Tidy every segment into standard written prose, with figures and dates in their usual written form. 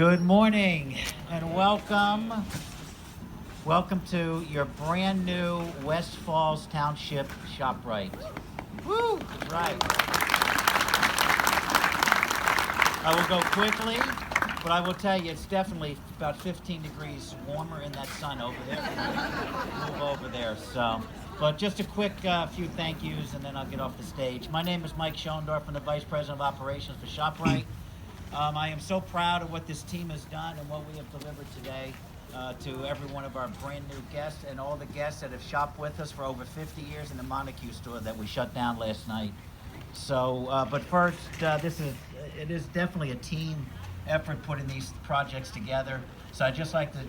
Good morning and welcome. Welcome to your brand new West Falls Township Shoprite. Woo! Right. I will go quickly, but I will tell you it's definitely about 15 degrees warmer in that sun over there. Move over there. But just a quick few thank yous and then I'll get off the stage. My name is Mike Schoendorf. I'm the Vice President of Operations for Shoprite. I am so proud of what this team has done and what we have delivered today to every one of our brand new guests and all the guests that have shopped with us for over 50 years in the Montague store that we shut down last night. So, but first, it is definitely a team effort putting these projects together. So I'd just like to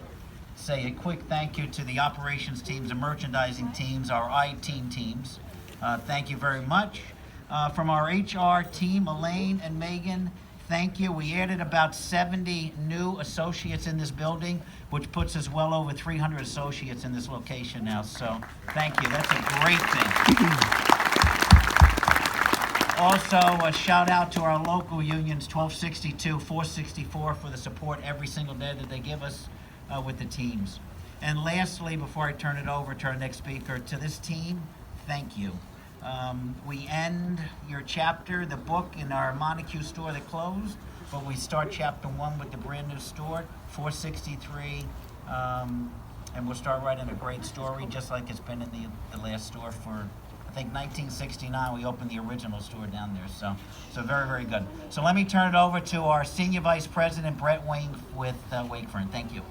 say a quick thank you to the operations teams, the merchandising teams, our IT teams. Thank you very much. From our HR team, Elaine and Megan, thank you. We added about 70 new associates in this building, which puts us well over 300 associates in this location now. So thank you. That's a great thing. Also, a shout out to our local unions, 1262, 464, for the support every single day that they give us with the teams. And lastly, before I turn it over to our next speaker, to this team, thank you. We end your chapter, the book in our Montague store that closed, but we start chapter 1 with the brand new store, 463, and we'll start writing a great story, just like it's been in the last store for, I think, 1969. We opened the original store down there, so very, very good. So let me turn it over to our Senior Vice President, Brett Wayne, with Wakefern. Thank you.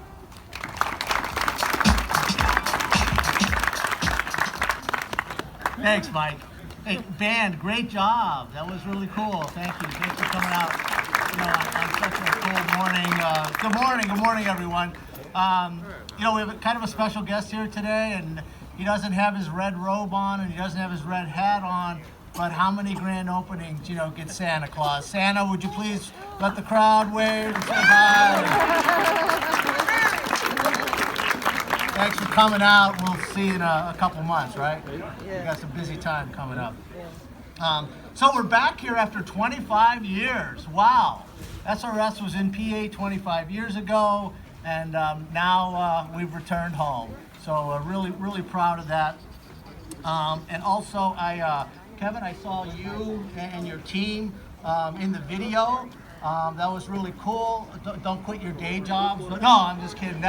Thanks, Mike. Hey, band, great job. That was really cool. Thank you. Thanks for coming out on such a cool morning. Good morning, everyone. We have kind of a special guest here today, and he doesn't have his red robe on, and he doesn't have his red hat on, but how many grand openings, get Santa Claus? Santa, would you please let the crowd wave and say hi? Thanks for coming out. We'll see you in a couple months, right? Yeah. We got some busy time coming up. So we're back here after 25 years. Wow. SRS was in PA 25 years ago, and now we've returned home. So really, really proud of that. And also, Kevin, I saw you and your team in the video. That was really cool. Don't quit your day jobs. But no, I'm just kidding.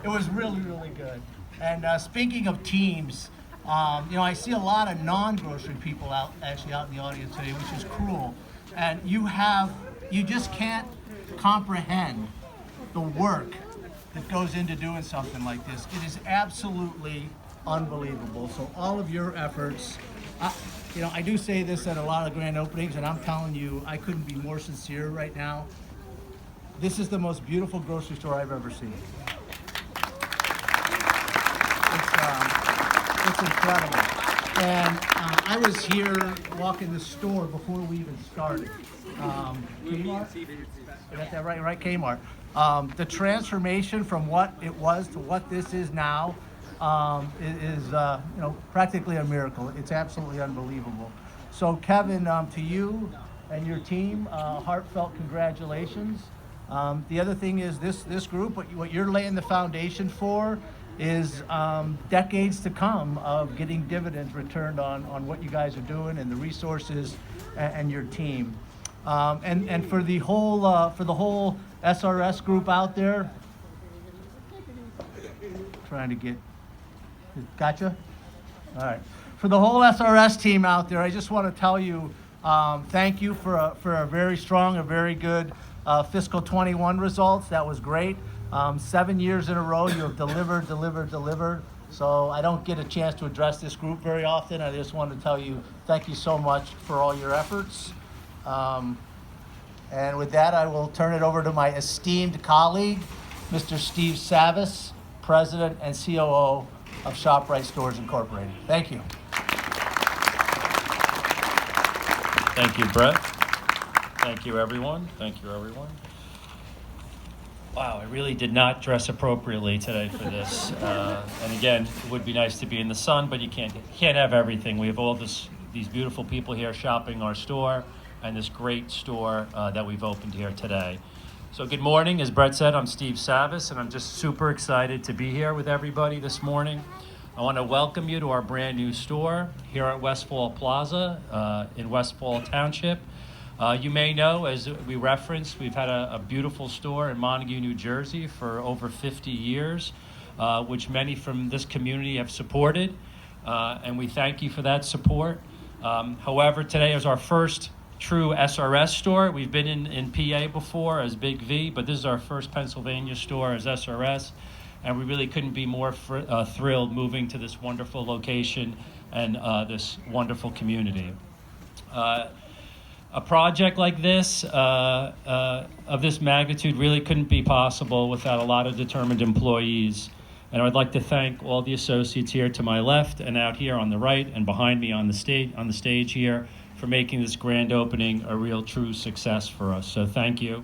It was really, really good. And speaking of teams, I see a lot of non-grocery people out in the audience today, which is cool. And you just can't comprehend the work that goes into doing something like this. It is absolutely unbelievable. So all of your efforts, I do say this at a lot of grand openings, and I'm telling you, I couldn't be more sincere right now. This is the most beautiful grocery store I've ever seen. It's incredible. And I was here walking the store before we even started. Kmart? You got that right, Kmart. The transformation from what it was to what this is now is practically a miracle. It's absolutely unbelievable. So Kevin, to you and your team, heartfelt congratulations. The other thing is this group, what you're laying the foundation for is decades to come of getting dividends returned on what you guys are doing and the resources and your team. And for the whole SRS group out there, trying to get. Gotcha? All right. For the whole SRS team out there, I just want to tell you thank you for a very strong, a very good fiscal 21 results. That was great. 7 years in a row, you have delivered. So I don't get a chance to address this group very often. I just want to tell you thank you so much for all your efforts. And with that, I will turn it over to my esteemed colleague, Mr. Steve Savis, President and COO of Shoprite Stores Incorporated. Thank you. Thank you, Brett. Thank you, everyone. Wow, I really did not dress appropriately today for this. And again, it would be nice to be in the sun, but you can't have everything. We have all these beautiful people here shopping our store and this great store that we've opened here today. So good morning. As Brett said, I'm Steve Savis, and I'm just super excited to be here with everybody this morning. I want to welcome you to our brand new store here at Westfall Plaza in Westfall Township. You may know, as we referenced, we've had a beautiful store in Montague, New Jersey for over 50 years, which many from this community have supported, and we thank you for that support. However, today is our first true SRS store. We've been in PA before as Big V, but this is our first Pennsylvania store as SRS, and we really couldn't be more thrilled moving to this wonderful location and this wonderful community. A project like this, of this magnitude, really couldn't be possible without a lot of determined employees. And I'd like to thank all the associates here to my left and out here on the right and behind me on the stage here for making this grand opening a real true success for us. So thank you.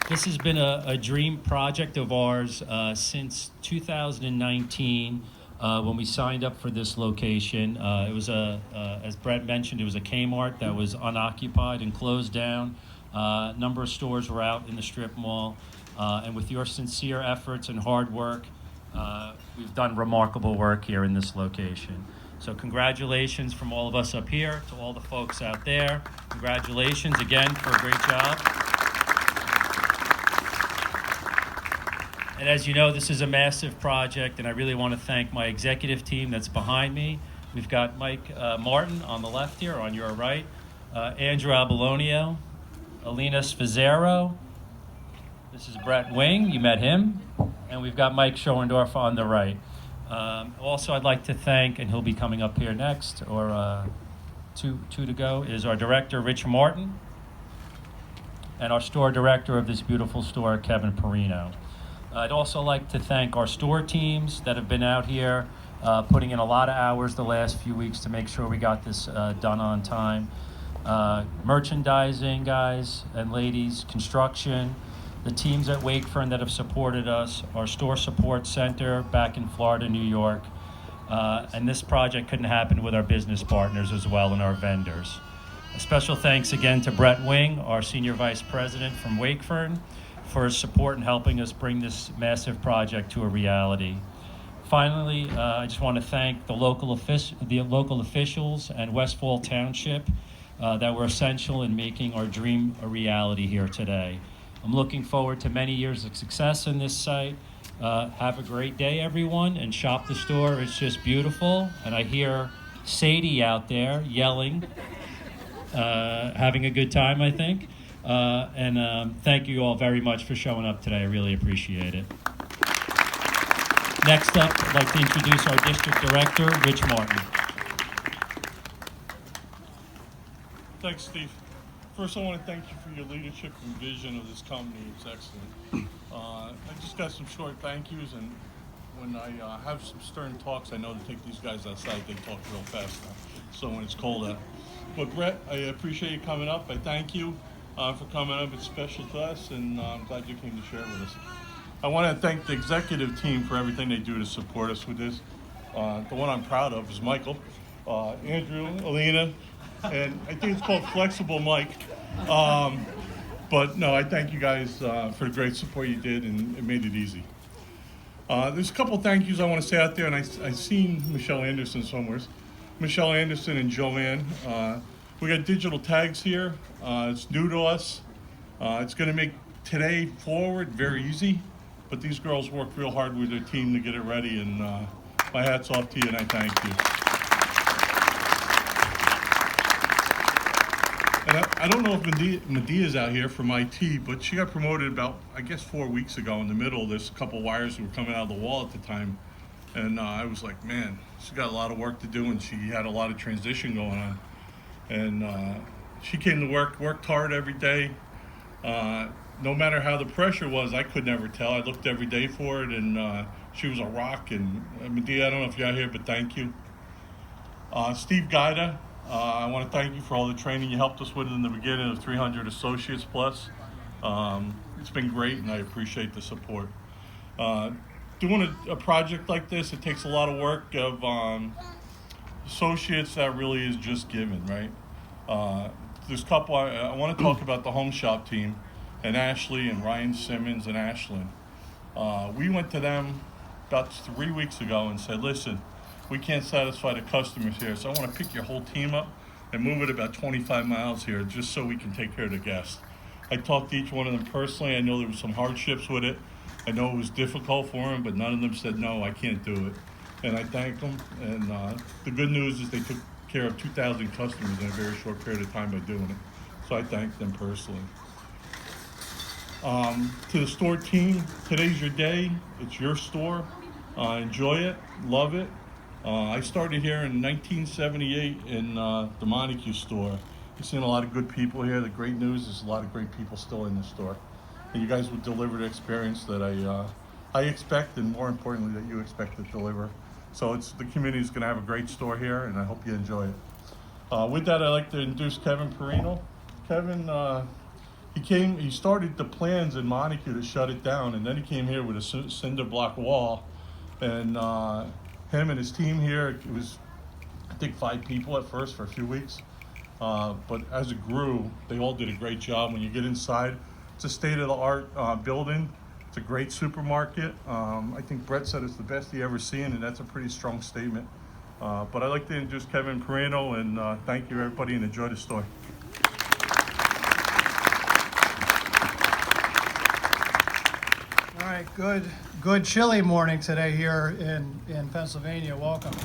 This has been a dream project of ours since 2019 when we signed up for this location. It was as Brett mentioned, it was a Kmart that was unoccupied and closed down. A number of stores were out in the strip mall, and with your sincere efforts and hard work, we've done remarkable work here in this location. So congratulations from all of us up here to all the folks out there. Congratulations again for a great job. And as you know, this is a massive project, and I really want to thank my executive team that's behind me. We've got Mike Martin on the left here, on your right, Andrew Abalonio, Alina Sfizzero. This is Brett Wing, you met him. And we've got Mike Schoendorf on the right. Also, I'd like to thank, and he'll be coming up here next, or two to go, is our director, Rich Martin, and our store director of this beautiful store, Kevin Perino. I'd also like to thank our store teams that have been out here putting in a lot of hours the last few weeks to make sure we got this done on time. Merchandising guys and ladies, construction, the teams at Wakefern that have supported us, our store support center back in Florida, New York, and this project couldn't happen with our business partners as well and our vendors. A special thanks again to Brett Wing, our Senior Vice President from Wakefern, for his support in helping us bring this massive project to a reality. Finally, I just want to thank the local officials and Westfall Township that were essential in making our dream a reality here today. I'm looking forward to many years of success in this site. Have a great day, everyone, and shop the store. It's just beautiful. And I hear Sadie out there yelling, having a good time, I think. Thank you all very much for showing up today. I really appreciate it. Next up, I'd like to introduce our district director, Rich Martin. Thanks, Steve. First, I want to thank you for your leadership and vision of this company. It's excellent. I just got some short thank yous, and when I have some stern talks, I know to take these guys outside. They talk real fast now, so when it's cold out. But Brett, I appreciate you coming up. I thank you for coming up. It's special to us, and I'm glad you came to share with us. I want to thank the executive team for everything they do to support us with this. The one I'm proud of is Michael, Andrew, Alina, and I think it's called Flexible Mike. But no, I thank you guys for the great support you did, and it made it easy. There's a couple thank yous I want to say out there, and I've seen Michelle Anderson somewhere. Michelle Anderson and Joanne. We got digital tags here. It's new to us. It's going to make today forward very easy, but these girls worked real hard with their team to get it ready, and my hat's off to you, and I thank you. And I don't know if Medea's out here from IT, but she got promoted about, I guess, 4 weeks ago. In the middle, there's a couple wires that were coming out of the wall at the time, and I was like, man, she's got a lot of work to do, and she had a lot of transition going on. And she came to work, worked hard every day. No matter how the pressure was, I could never tell. I looked every day for it, and she was a rock. And Medea, I don't know if you're out here, but thank you. Steve Guida, I want to thank you for all the training you helped us with in the beginning of 300 Associates Plus. It's been great, and I appreciate the support. Doing a project like this, it takes a lot of work of associates that really is just given, right? There's a couple I want to talk about the home shop team and Ashley and Ryan Simmons and Ashlyn. We went to them about 3 weeks ago and said, listen, we can't satisfy the customers here, so I want to pick your whole team up and move it about 25 miles here just so we can take care of the guests. I talked to each one of them personally. I know there were some hardships with it. I know it was difficult for them, but none of them said, no, I can't do it. And I thank them. And the good news is they took care of 2,000 customers in a very short period of time by doing it. So I thank them personally. To the store team, today's your day. It's your store. Enjoy it. Love it. I started here in 1978 in the Montague store. You've seen a lot of good people here. The great news is a lot of great people still in the store. And you guys will deliver the experience that I expect, and more importantly, that you expect to deliver. So the community's going to have a great store here, and I hope you enjoy it. With that, I'd like to introduce Kevin Perino. Kevin, he started the plans in Montague to shut it down, and then he came here with a cinder block wall. And him and his team here, it was, I think, 5 people at first for a few weeks. But as it grew, they all did a great job. When you get inside, it's a state-of-the-art building. It's a great supermarket. I think Brett said it's the best he ever seen, and that's a pretty strong statement. But I'd like to introduce Kevin Perino, and thank you, everybody, and enjoy the store. All right, good chilly morning today here in Pennsylvania. Welcome.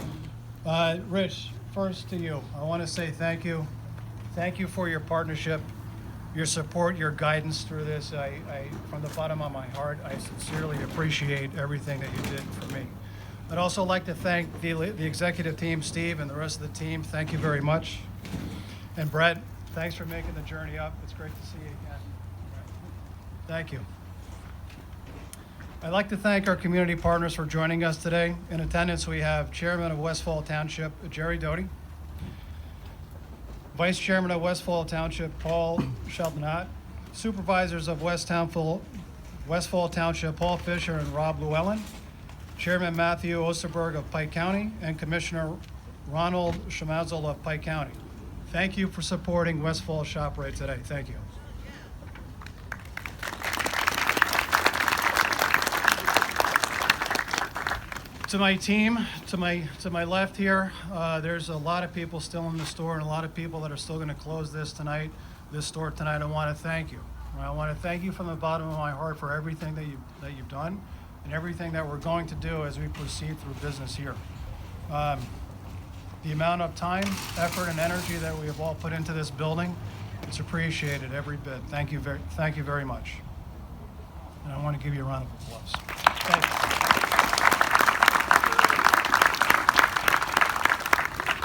Rich, first to you. I want to say thank you. Thank you for your partnership, your support, your guidance through this. I from the bottom of my heart, I sincerely appreciate everything that you did for me. I'd also like to thank the executive team, Steve, and the rest of the team. Thank you very much. And Brett, thanks for making the journey up. It's great to see you again. Thank you. I'd like to thank our community partners for joining us today. In attendance, we have Chairman of Westfall Township, Jerry Doty, Vice Chairman of Westfall Township, Paul Sheldonat, Supervisors of Westfall Township, Paul Fisher and Rob Llewellyn, Chairman Matthew Osterberg of Pike County, and Commissioner Ronald Schmazel of Pike County. Thank you for supporting Westfall Shoprite today. Thank you. To my team, to my left here, there's a lot of people still in the store and a lot of people that are still going to close this store tonight. I want to thank you. I want to thank you from the bottom of my heart for everything that you've done and everything that we're going to do as we proceed through business here. The amount of time, effort, and energy that we have all put into this building, it's appreciated every bit. Thank you very much. And I want to give you a round of applause. Thank you.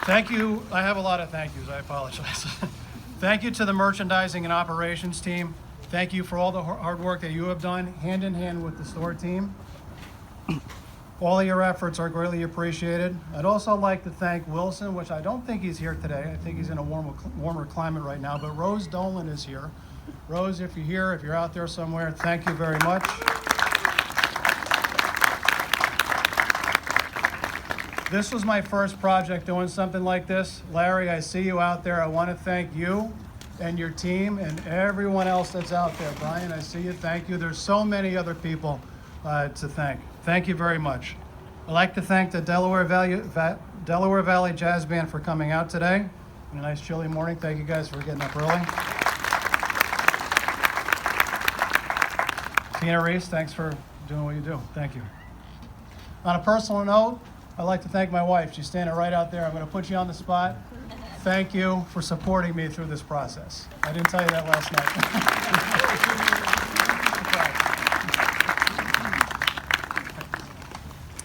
Thank you. I have a lot of thank yous. I apologize. Thank you to the merchandising and operations team. Thank you for all the hard work that you have done hand in hand with the store team. All of your efforts are greatly appreciated. I'd also like to thank Wilson, which I don't think he's here today. I think he's in a warmer climate right now, but Rose Dolan is here. Rose, if you're here, if you're out there somewhere, thank you very much. This was my first project doing something like this. Larry, I see you out there. I want to thank you and your team and everyone else that's out there. Brian, I see you. Thank you. There's so many other people to thank. Thank you very much. I'd like to thank the Delaware Valley Jazz Band for coming out today. On a nice chilly morning. Thank you guys for getting up early. Tina Reese, thanks for doing what you do. Thank you. On a personal note, I'd like to thank my wife. She's standing right out there. I'm going to put you on the spot. Thank you for supporting me through this process. I didn't tell you that last night.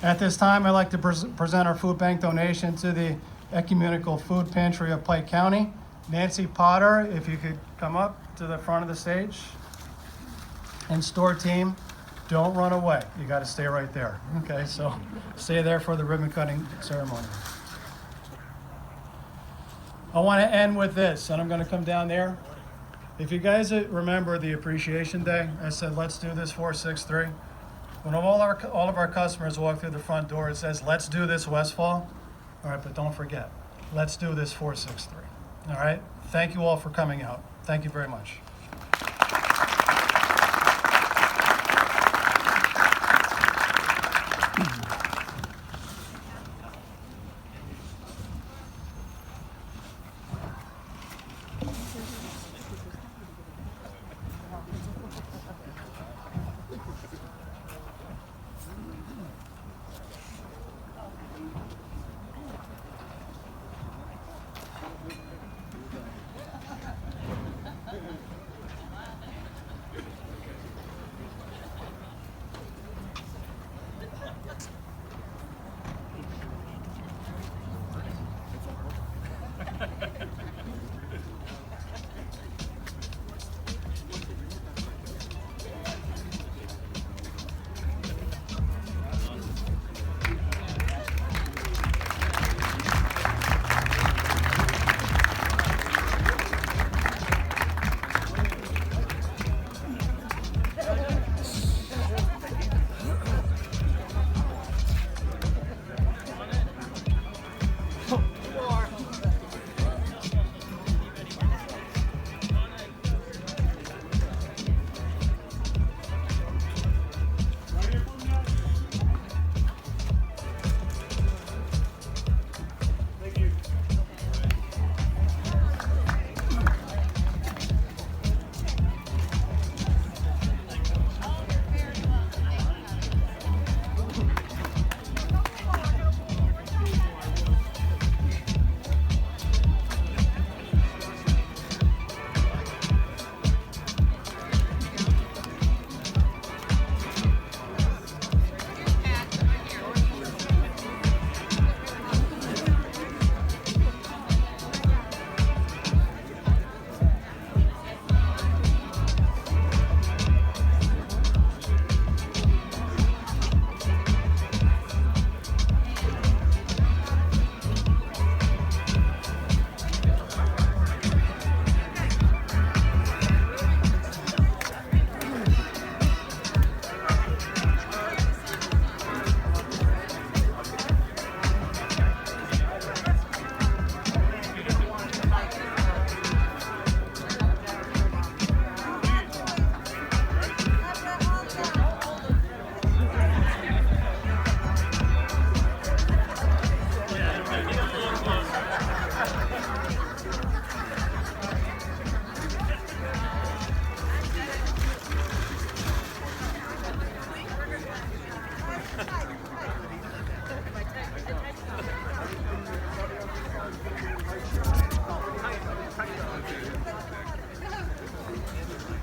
At this time, I'd like to present our food bank donation to the Ecumenical Food Pantry of Pike County. Nancy Potter, if you could come up to the front of the stage. And store team, don't run away. You got to stay right there. Okay, so stay there for the ribbon cutting ceremony. I want to end with this, and I'm going to come down there. If you guys remember the Appreciation Day, I said, let's do this 463. When all of our customers walk through the front door, it says, let's do this Westfall. All right, but don't forget, let's do this 463. All right. Thank you all for coming out. Thank you very much.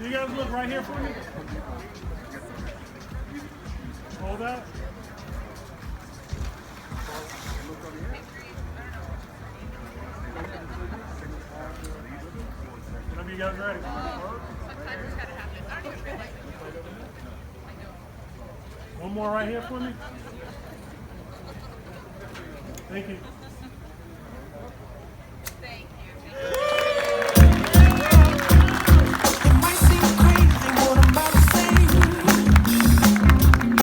You guys look right here for me. Hold that. Whenever you guys ready. One more right here for me. Thank you.